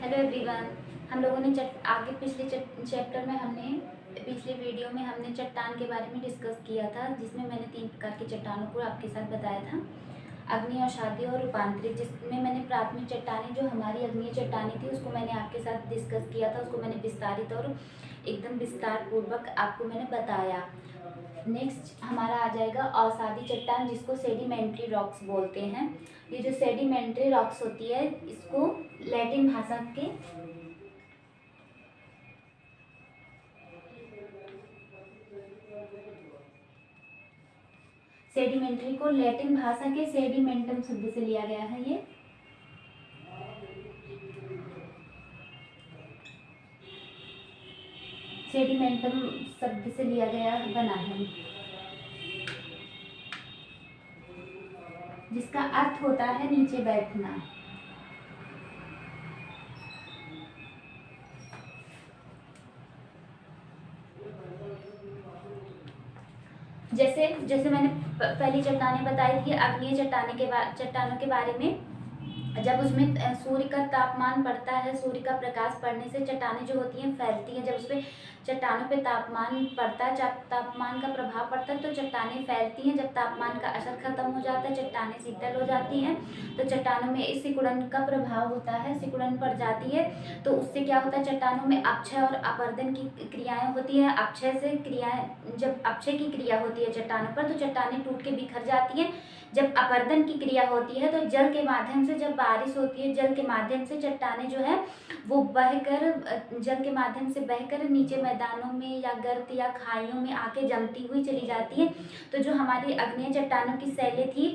Hello everyone. हम लोगों ने आगे पिछले चैप्टर में पिछले वीडियो में हमने चट्टान के बारे में डिस्कस किया था, जिसमें मैंने 3 प्रकार की चट्टानों को आपके साथ बताया था, अग्नि, अवसादी और रूपांतरित। जिसमें मैंने प्राथमिक चट्टानें, जो हमारी अग्नि चट्टानें थी, उसको मैंने आपके साथ डिस्कस किया था। उसको मैंने विस्तारित और एकदम विस्तार पूर्वक आपको मैंने बताया। नेक्स्ट हमारा आ जाएगा अवसादी चट्टान, जिसको सेडिमेंट्री रॉक्स बोलते हैं। ये जो सेडिमेंट्री रॉक्स होती है, इसको लैटिन भाषा के सेडिमेंट्री को लैटिन भाषा के सेडिमेंटम शब्द से लिया गया है। ये सेडिमेंटम शब्द से लिया गया बना है, जिसका अर्थ होता है नीचे बैठना। जैसे मैंने पहली चट्टानें बताई थी, अग्नि चट्टानों के बारे में। जब उसमें सूर्य का तापमान बढ़ता है, सूर्य का प्रकाश पड़ने से चट्टानें जो होती हैं फैलती हैं। जब उस पर चट्टानों पे तापमान पड़ता है, जब तापमान का प्रभाव पड़ता है तो चट्टानें फैलती हैं। जब तापमान का असर खत्म हो जाता है, चट्टानें शीतल हो जाती हैं, तो चट्टानों में इस सिकुड़न का प्रभाव होता है, सिकुड़न पड़ जाती है। तो उससे क्या होता है, चट्टानों में अपक्षय और अपर्दन की क्रियाएँ होती हैं। जब अपक्षय की क्रिया होती है चट्टानों पर, तो चट्टानें टूट के बिखर जाती हैं। जब अपर्दन की क्रिया होती है, तो जल के माध्यम से, जब बारिश होती है, जल के माध्यम से चट्टानें जो है वो जल के माध्यम से बहकर नीचे मैदानों में या गर्त या खाइयों में आके जमती हुई चली जाती है। तो जो हमारी आग्नेय चट्टानों की शैलें थी,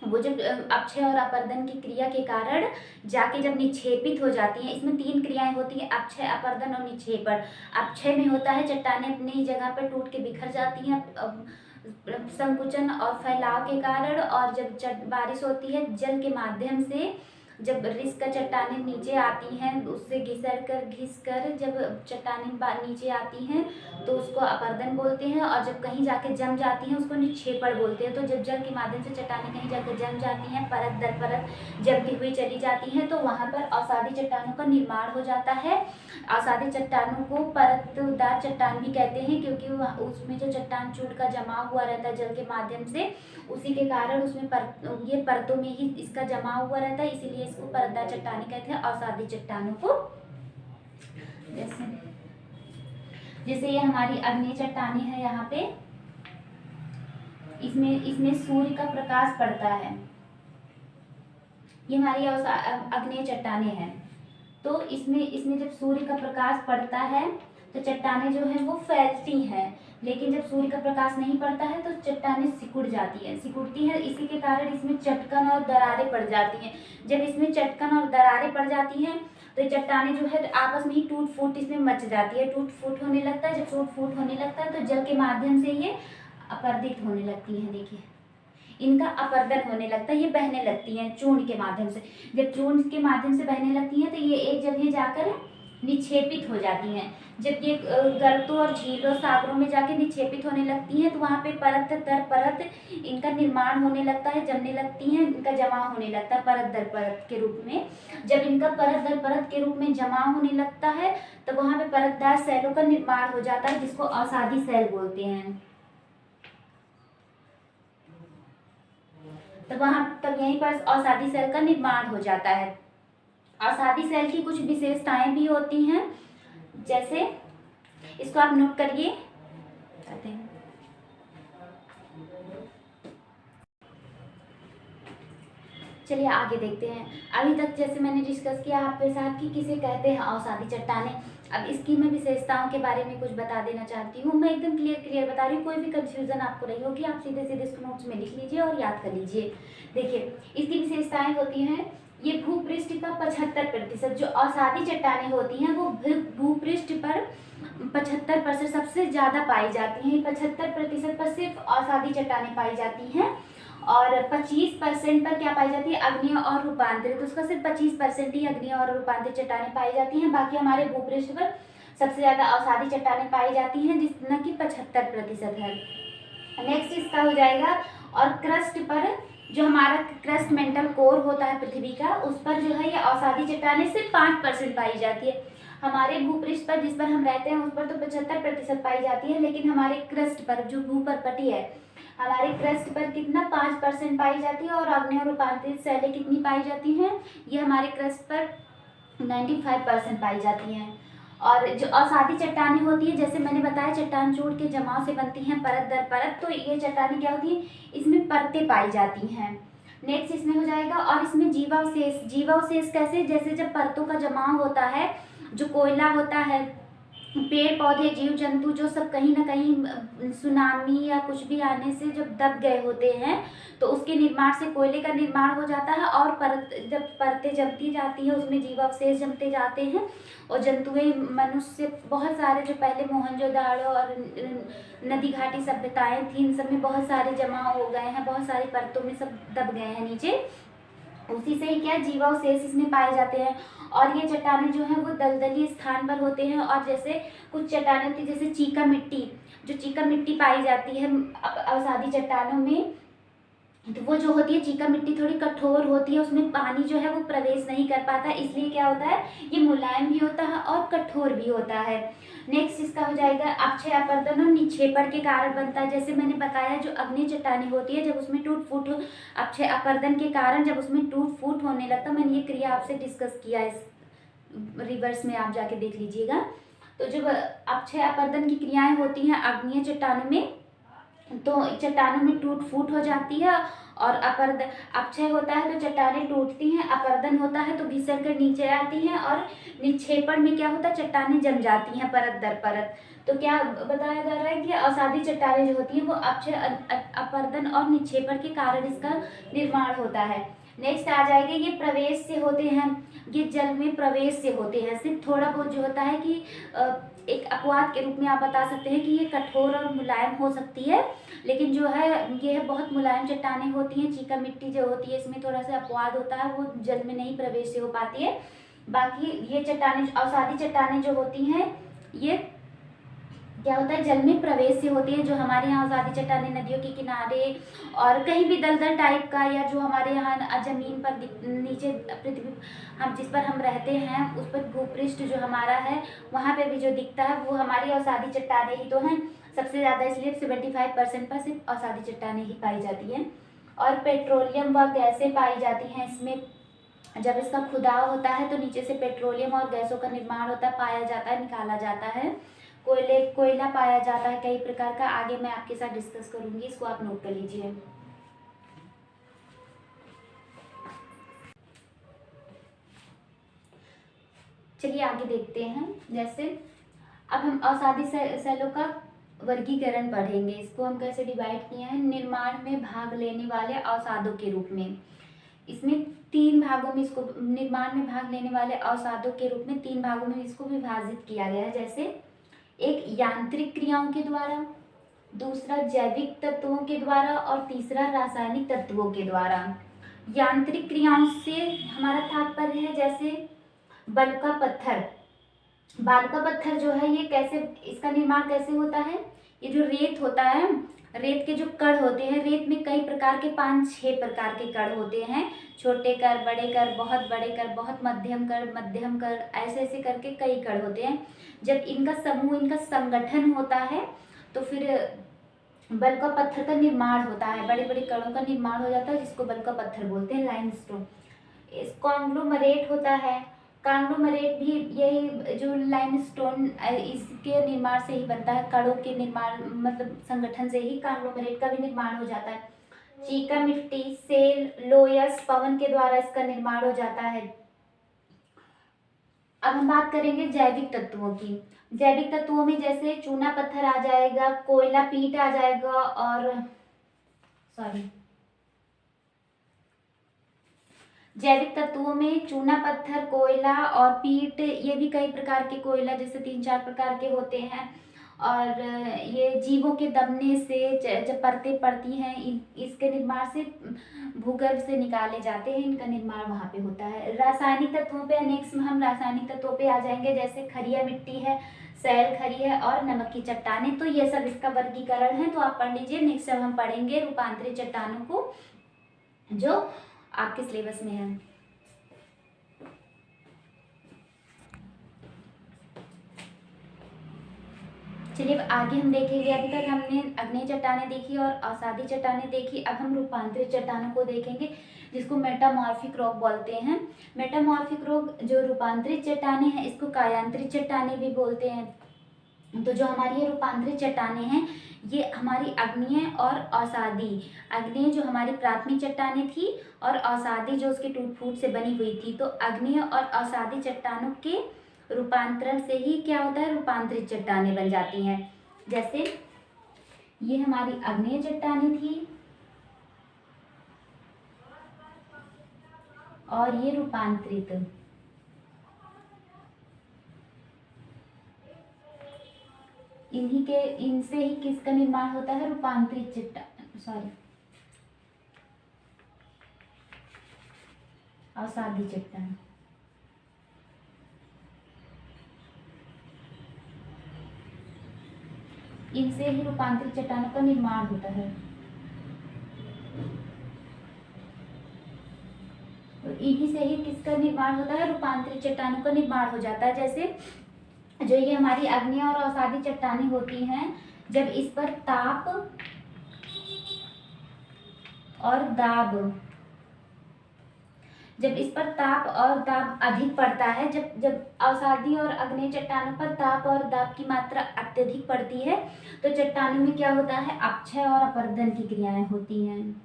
वो जब अपक्षय और अपर्दन की क्रिया के कारण जाके जब निक्षेपित हो जाती हैं। इसमें 3 क्रियाएं होती हैं, अपक्षय, अपर्दन और निक्षेपण। अपक्षय में होता है चट्टानें अपनी ही जगह पर टूट के बिखर जाती हैं संकुचन और फैलाव के कारण। और जब बारिश होती है, जल के माध्यम से जब रिस कर चट्टानें नीचे आती हैं, उससे घिस कर जब चट्टानें नीचे आती हैं, तो उसको अपर्दन बोलते हैं। और जब कहीं जाके जम जाती हैं, उसको निक्षेपण बोलते हैं। तो जब जल के माध्यम से चट्टानें कहीं जाकर जम जाती हैं, परत दर परत जमती हुई चली जाती हैं, तो वहाँ पर अवसादी चट्टानों का निर्माण हो जाता है। अवसादी चट्टानों को परतदार चट्टान भी कहते हैं, क्योंकि उसमें जो चट्टान चूड़ का जमा हुआ रहता है जल के माध्यम से, उसी के कारण उसमें ये परतों में ही इसका जमा हुआ रहता है, इसीलिए इसको परतदार चट्टानें कहते हैं, अवसादी चट्टानों को। जैसे ये हमारी अग्नि चट्टानें है, यहाँ पे इसमें सूर्य का प्रकाश पड़ता है। ये हमारी अग्नि चट्टानें हैं। तो इसमें जब सूर्य का प्रकाश पड़ता है, तो चट्टानें जो है वो फैलती हैं। लेकिन जब सूर्य का प्रकाश नहीं पड़ता है, तो चट्टानें सिकुड़ती हैं। इसी के कारण इसमें चटकन और दरारें पड़ जाती हैं। जब इसमें चटकन और दरारें पड़ जाती हैं, तो चट्टानें जो है आपस में ही टूट फूट इसमें मच जाती है, टूट फूट होने लगता है। जब टूट फूट होने लगता है, तो जल के माध्यम से ये अपर्दित होने लगती हैं। देखिए, इनका अपर्दन होने लगता है, ये बहने लगती हैं चूर्ण के माध्यम से। जब चूर्ण के माध्यम से बहने लगती हैं, तो ये एक जगह जाकर निक्षेपित हो जाती हैं। जब ये गर्तों और झीलों, सागरों में जाके निक्षेपित होने लगती हैं, तो वहाँ पे परत दर परत इनका निर्माण होने लगता है, जमने लगती हैं, इनका जमा होने लगता है परत दर परत के रूप में। जब इनका परत दर परत के रूप में जमा होने लगता है, तो वहाँ पे परतदार शैलों का निर्माण हो जाता है, जिसको अवसादी शैल बोलते हैं। तो वहाँ तब यहीं पर अवसादी शैल का निर्माण हो जाता है। अवसादी शैल की कुछ विशेषताएं भी होती हैं, जैसे इसको आप नोट करिए। चलिए आगे देखते हैं। अभी तक जैसे मैंने डिस्कस किया आपके साथ कि किसे कहते हैं अवसादी चट्टानें। अब इसकी मैं विशेषताओं के बारे में कुछ बता देना चाहती हूँ। मैं एकदम क्लियर बता रही हूँ, कोई भी कंफ्यूजन आपको नहीं होगी। आप सीधे इसको नोट्स में लिख लीजिए और याद कर लीजिए। देखिए, इसकी विशेषताएं होती हैं, ये भूपृष्ठ का 75%, जो अवसादी चट्टानें होती हैं वो भूपृष्ठ पर 75% सबसे ज़्यादा पाई जाती हैं। 75% पर सिर्फ अवसादी चट्टानें पाई जाती हैं। और 25% पर क्या पाई जाती है, अग्नि और रूपांतरित। तो उसका सिर्फ 25% ही अग्नि और रूपांतरित चट्टानें पाई जाती हैं। बाकी हमारे भूपृष्ठ पर सबसे ज़्यादा अवसादी चट्टानें पाई जाती हैं, जितना कि 75% है। नेक्स्ट इसका हो जाएगा, और क्रस्ट पर जो हमारा क्रस्ट मेंटल कोर होता है पृथ्वी का, उस पर जो है ये अवसादी चट्टानें सिर्फ 5% पाई जाती है। हमारे भूपृष्ठ पर जिस पर हम रहते हैं उस पर तो 75% पाई जाती है, लेकिन हमारे क्रस्ट पर जो भूपरपटी है, हमारे क्रस्ट पर कितना 5% पाई जाती है। और आग्नेय और रूपांतरित शैलें कितनी पाई जाती हैं, ये हमारे क्रस्ट पर 95% पाई जाती हैं। और जो अवसादी चट्टानें होती है, जैसे मैंने बताया चट्टान चूड़ के जमाव से बनती हैं परत दर परत, तो ये चट्टानें क्या होती हैं, इसमें परतें पाई जाती हैं। नेक्स्ट इसमें हो जाएगा, और इसमें जीवावशेष। जीवावशेष कैसे, जैसे जब परतों का जमाव होता है, जो कोयला होता है, पेड़ पौधे जीव जंतु जो सब कहीं ना कहीं सुनामी या कुछ भी आने से जब दब गए होते हैं, तो उसके निर्माण से कोयले का निर्माण हो जाता है। और परत जब परतें जमती जाती है उसमें जीवावशेष जमते जाते हैं, और जंतुएं मनुष्य बहुत सारे जो पहले मोहनजोदाड़ो और नदी घाटी सभ्यताएं थी, इन सब में बहुत सारे जमा हो गए हैं, बहुत सारी परतों में सब दब गए हैं नीचे, उसी से ही क्या जीवावशेष इसमें पाए जाते हैं। और ये चट्टानें जो हैं वो दलदली स्थान पर होते हैं। और जैसे कुछ चट्टानें होती है, जैसे चीका मिट्टी, जो चीका मिट्टी पाई जाती है अवसादी चट्टानों में, तो वो जो होती है चीका मिट्टी थोड़ी कठोर होती है, उसमें पानी जो है वो प्रवेश नहीं कर पाता, इसलिए क्या होता है, ये मुलायम भी होता है और कठोर भी होता है। नेक्स्ट इसका हो जाएगा अपक्षय अपर्दन और निक्षेपण के कारण बनता है। जैसे मैंने बताया जो अग्नि चट्टानें होती है, जब उसमें टूट फूट अपक्षय अपर्दन के कारण जब उसमें टूट फूट होने लगता, मैंने ये क्रिया आपसे डिस्कस किया, इस रिवर्स में आप जाके देख लीजिएगा। तो जब अपक्षय अपर्दन की क्रियाएं होती हैं अग्निय चट्टानों में, तो चट्टानों में टूट फूट हो जाती है। और अपक्षय होता है तो चट्टानें टूटती हैं, अपर्दन होता है तो घिसर कर नीचे आती हैं, और निक्षेपण में क्या होता है, चट्टानें जम जाती हैं परत दर परत। तो क्या बताया जा रहा है कि अवसादी चट्टानें जो होती हैं वो अपक्षय अपर्दन और निक्षेपण के कारण इसका निर्माण होता है। नेक्स्ट आ जाएगा, ये प्रवेश से होते हैं, ये जल में प्रवेश से होते हैं। सिर्फ थोड़ा बहुत जो होता है कि एक अपवाद के रूप में आप बता सकते हैं कि ये कठोर और मुलायम हो सकती है, लेकिन जो है ये बहुत मुलायम चट्टानें होती हैं। चीका मिट्टी जो होती है इसमें थोड़ा सा अपवाद होता है, वो जल में नहीं प्रवेश से हो पाती है। बाकी ये चट्टानें, अवसादी चट्टानें जो होती हैं, ये क्या होता है, जल में प्रवेश से होती है। जो हमारे यहाँ अवसादी चट्टानें नदियों के किनारे और कहीं भी दलदल टाइप का, या जो हमारे यहाँ ज़मीन पर नीचे पृथ्वी हम जिस पर हम रहते हैं उस पर भूपृष्ठ जो हमारा है वहाँ पे भी जो दिखता है वो हमारी अवसादी चट्टानें ही तो हैं सबसे ज़्यादा, इसलिए 75% पर सिर्फ अवसादी चट्टानें ही पाई जाती हैं। और पेट्रोलियम व गैसें पाई जाती हैं इसमें। जब इसका खुदाव होता है तो नीचे से पेट्रोलियम और गैसों का निर्माण होता है, पाया जाता है, निकाला जाता है। कोयला पाया जाता है कई प्रकार का, आगे मैं आपके साथ डिस्कस करूंगी, इसको आप नोट कर लीजिए। चलिए आगे देखते हैं। जैसे अब हम अवसादी सेलों का वर्गीकरण पढ़ेंगे। इसको हम कैसे डिवाइड किए हैं, निर्माण में भाग लेने वाले अवसादों के रूप में। इसमें 3 भागों में इसको, निर्माण में भाग लेने वाले अवसादों के रूप में 3 भागों में इसको विभाजित किया गया है। जैसे एक यांत्रिक क्रियाओं के द्वारा, दूसरा जैविक तत्वों के द्वारा, और तीसरा रासायनिक तत्वों के द्वारा। यांत्रिक क्रियाओं से हमारा तात्पर्य है जैसे बालुका पत्थर। बालुका पत्थर जो है ये कैसे, इसका निर्माण कैसे होता है, ये जो रेत होता है, रेत के जो कण होते हैं, रेत में कई प्रकार के 5-6 प्रकार के कण होते हैं, छोटे कण, बड़े कण, बहुत बड़े कण, बहुत मध्यम कण, ऐसे ऐसे करके कई कण होते हैं। जब इनका समूह, इनका संगठन होता है तो फिर बालुका पत्थर का निर्माण होता है, बड़े बड़े कणों का निर्माण हो जाता है, जिसको बालुका पत्थर बोलते हैं, लाइमस्टोन। कॉन्ग्लोमरेट होता है, कॉन्ग्लोमरेट भी यही जो लाइमस्टोन इसके निर्माण से ही बनता है, कणों के निर्माण मतलब संगठन से ही कॉन्ग्लोमरेट का भी निर्माण हो जाता है। चीका मिट्टी, सेल, लोयस, पवन के द्वारा इसका निर्माण हो जाता है। अब हम बात करेंगे जैविक तत्वों की। जैविक तत्वों में जैसे चूना पत्थर आ जाएगा, कोयला पीट आ जाएगा, और जैविक तत्वों में चूना पत्थर, कोयला और पीट, ये भी कई प्रकार के कोयला जैसे 3-4 प्रकार के होते हैं। और ये जीवों के दबने से जब परतें पड़ती हैं, इसके निर्माण से भूगर्भ से निकाले जाते हैं, इनका निर्माण वहाँ पे होता है। रासायनिक तत्वों पे नेक्स्ट में हम रासायनिक तत्वों पे आ जाएंगे। जैसे खरिया मिट्टी है, सैल खरी है, और नमक की चट्टानें, तो ये सब इसका वर्गीकरण है, तो आप पढ़ लीजिए। नेक्स्ट अब हम पढ़ेंगे रूपांतरित चट्टानों को। जो आपके सिलेबस में है। चलिए अब आगे हम देखेंगे। अभी तक हमने आग्नेय चट्टानें देखी और अवसादी चट्टानें देखी। अब हम रूपांतरित चट्टानों को देखेंगे, जिसको मेटामॉर्फिक रॉक बोलते हैं। मेटामॉर्फिक रॉक जो रूपांतरित चट्टानें हैं, इसको कायांतरित चट्टानें भी बोलते हैं। तो जो हमारी ये रूपांतरित चट्टानें हैं, ये हमारी आग्नेय और अवसादी, आग्नेय जो हमारी प्राथमिक चट्टानें थी और अवसादी जो उसके टूट फूट से बनी हुई थी। तो आग्नेय और अवसादी चट्टानों के रूपांतरण से ही क्या होता है, रूपांतरित चट्टानें बन जाती हैं। जैसे ये हमारी आग्नेय चट्टानें थी और ये रूपांतरित, इनसे ही किसका निर्माण होता है, रूपांतरित चट्टान, अवसादी चट्टान। इनसे ही रूपांतरित चट्टानों का निर्माण होता है। तो इन्हीं से ही किसका निर्माण होता है, रूपांतरित चट्टानों का निर्माण हो जाता है। जैसे जो ये हमारी आग्नेय और अवसादी चट्टानें होती हैं, जब इस पर ताप और दाब, जब इस पर ताप और दाब अधिक पड़ता है, जब अवसादी और आग्नेय चट्टानों पर ताप और दाब की मात्रा अत्यधिक पड़ती है, तो चट्टानों में क्या होता है, अपक्षय और अपरदन की क्रियाएं होती हैं।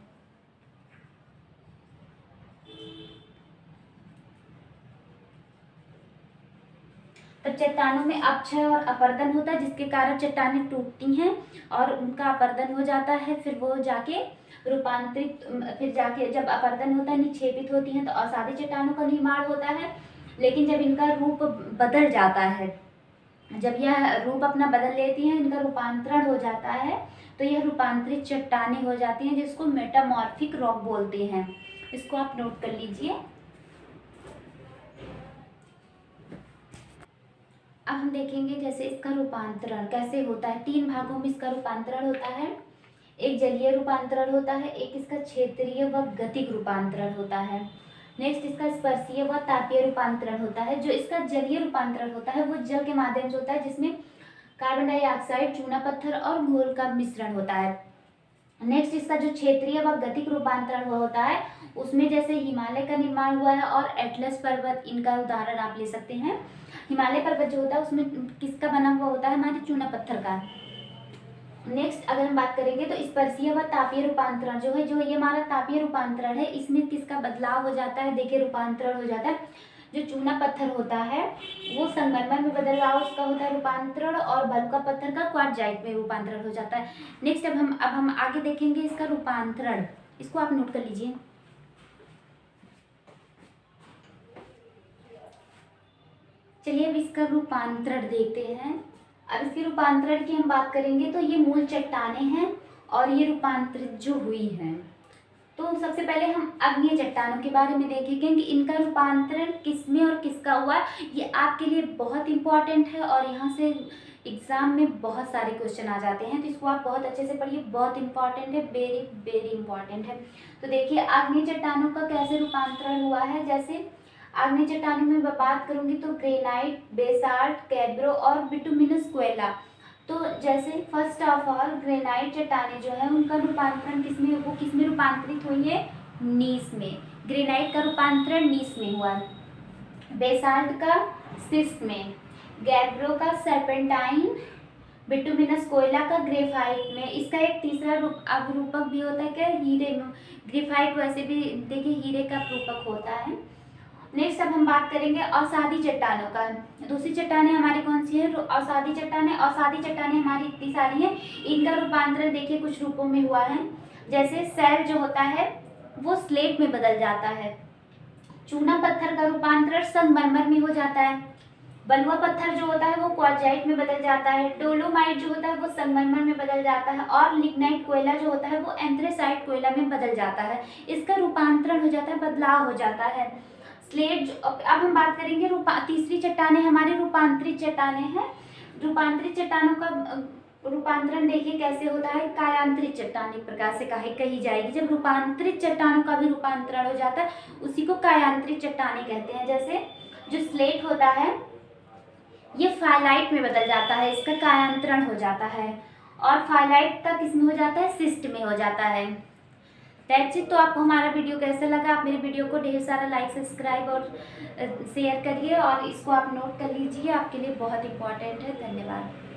तब चट्टानों में अपक्षय और अपरदन होता है, जिसके कारण चट्टानें टूटती हैं और उनका अपरदन हो जाता है। फिर वो जाके रूपांतरित, फिर जाके जब अपरदन होता है, निक्षेपित होती हैं, तो अवसादी चट्टानों का निर्माण होता है। लेकिन जब इनका रूप बदल जाता है, जब यह रूप अपना बदल लेती हैं, इनका रूपांतरण हो जाता है, तो यह रूपांतरित चट्टानें हो जाती हैं, जिसको मेटामॉर्फिक रॉक बोलते हैं। इसको आप नोट कर लीजिए। अब हम देखेंगे जैसे इसका रूपांतरण कैसे होता है। 3 भागों में इसका रूपांतरण होता है। एक जलीय रूपांतरण होता है, एक इसका क्षेत्रीय व गतिक रूपांतरण होता है, नेक्स्ट इसका स्पर्शीय व तापीय रूपांतरण होता है। जो इसका जलीय रूपांतरण होता है वो जल के माध्यम से होता है, जिसमें कार्बन डाइऑक्साइड, चूना पत्थर और घोल का मिश्रण होता है। नेक्स्ट इसका जो क्षेत्रीय व गतिक रूपांतरण होता है, उसमें जैसे हिमालय का निर्माण हुआ है और एटलस पर्वत, इनका उदाहरण आप ले सकते हैं। हिमालय पर्वत जो होता है उसमें किसका बना हुआ होता है, हमारे चूना पत्थर का। नेक्स्ट अगर हम बात करेंगे तो स्पर्शीय व तापीय रूपांतरण जो है, जो ये हमारा तापीय रूपांतरण है, इसमें किसका बदलाव हो जाता है, देखिए रूपांतरण हो जाता है। जो चूना पत्थर होता है वो संगमरमर में बदल रहा है, उसका होता है रूपांतरण, और बलुका पत्थर का क्वार्टजाइट में रूपांतरण हो जाता है। नेक्स्ट अब हम आगे देखेंगे इसका रूपांतरण, इसको आप नोट कर लीजिए। चलिए अब इसका रूपांतरण देखते हैं। अब इसके रूपांतरण की हम बात करेंगे तो ये मूल चट्टानें हैं और ये रूपांतरित जो हुई हैं। तो सबसे पहले हम आग्नेय चट्टानों के बारे में देखेंगे कि इनका रूपांतरण किसमें और किसका हुआ। ये आपके लिए बहुत इंपॉर्टेंट है और यहाँ से एग्जाम में बहुत सारे क्वेश्चन आ जाते हैं, तो इसको आप बहुत अच्छे से पढ़िए, बहुत इंपॉर्टेंट है, वेरी वेरी इंपॉर्टेंट है। तो देखिए आग्नेय चट्टानों का कैसे रूपांतरण हुआ है। जैसे आग्नेय चट्टानों में मैं बात करूंगी तो ग्रेनाइट, बेसाल्ट, कैब्रो और बिटुमिनस कोयला। तो जैसे फर्स्ट ऑफ ऑल ग्रेनाइट चट्टानें जो है उनका रूपांतरण किसमें रूपांतरित हुई है, नीस में। ग्रेनाइट का रूपांतरण नीस में हुआ, बेसाल्ट का सिस में, गैब्रो का सर्पेंटाइन, बिटुमिनस कोयला का ग्रेफाइट में। इसका एक तीसरा रूपक भी होता है क्या, हीरे में। ग्रेफाइट वैसे भी देखिए हीरे का रूपक होता है। नेक्स्ट अब हम बात करेंगे अवसादी चट्टानों का। दूसरी चट्टानें हमारी कौन सी है, अवसादी चट्टानें। अवसादी चट्टानें हमारी इतनी सारी हैं, इनका रूपांतरण देखिए कुछ रूपों में हुआ है। जैसे सैल जो होता है वो स्लेट में बदल जाता है, चूना पत्थर का रूपांतरण संगमरमर में हो जाता है, बलुआ पत्थर जो होता है वो क्वार्टजाइट में बदल जाता है, डोलोमाइट जो होता है वो संगमरमर में बदल जाता है, और लिग्नाइट कोयला जो होता है वो एंथ्रेसाइट कोयला में बदल जाता है। इसका रूपांतरण हो जाता है, बदलाव हो जाता है। स्लेट अब हम बात करेंगे तीसरी चट्टानें हमारी रूपांतरित चट्टानें हैं। रूपांतरित चट्टानों का रूपांतरण देखिए कैसे होता है, कायांतरित चट्टान एक प्रकार से कही जाएगी। जब रूपांतरित चट्टानों का भी रूपांतरण हो जाता है उसी को कायांतरित चट्टानें कहते हैं। जैसे जो स्लेट होता है ये फाइलाइट में बदल जाता है, इसका कायांतरण हो जाता है, और फाइलाइट तक इसमें हो जाता है, सिस्ट में हो जाता है। That's it. तो आपको हमारा वीडियो कैसा लगा? आप मेरे वीडियो को ढेर सारा लाइक, सब्सक्राइब और शेयर करिए, और इसको आप नोट कर लीजिए, आपके लिए बहुत इंपॉर्टेंट है। धन्यवाद।